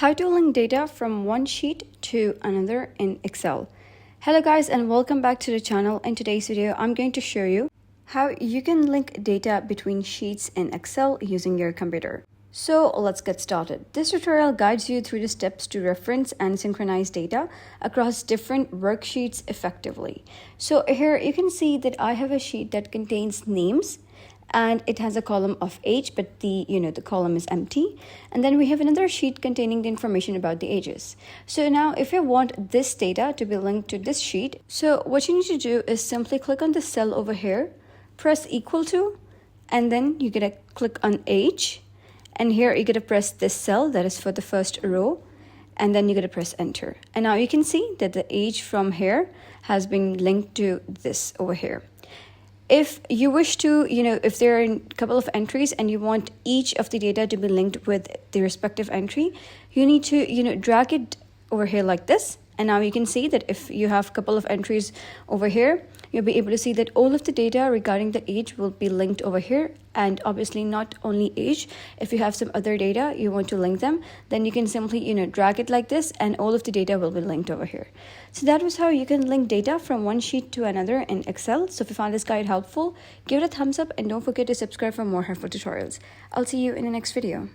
How to link data from one sheet to another in Excel. Hello guys, and welcome back to the channel. In today's video, I'm going to show you how you can link data between sheets in Excel using your computer. So let's get started. This tutorial guides you through the steps to reference and synchronize data across different worksheets effectively. So here you can see that I have a sheet that contains names, and it has a column of age, but the column is empty. And then we have another sheet containing the information about the ages. So now if you want this data to be linked to this sheet, so what you need to do is simply click on the cell over here, press equal to, and then you gotta click on age. And here you gotta press this cell that is for the first row, and then you gotta press enter. And now you can see that the age from here has been linked to this over here. If you wish to, if there are a couple of entries and you want each of the data to be linked with the respective entry, you need to, drag it over here like this. And now you can see that if you have a couple of entries over here, you'll be able to see that all of the data regarding the age will be linked over here. And obviously not only age, if you have some other data you want to link them, then you can simply, drag it like this and all of the data will be linked over here. So that was how you can link data from one sheet to another in Excel. So if you found this guide helpful, give it a thumbs up and don't forget to subscribe for more helpful tutorials. I'll see you in the next video.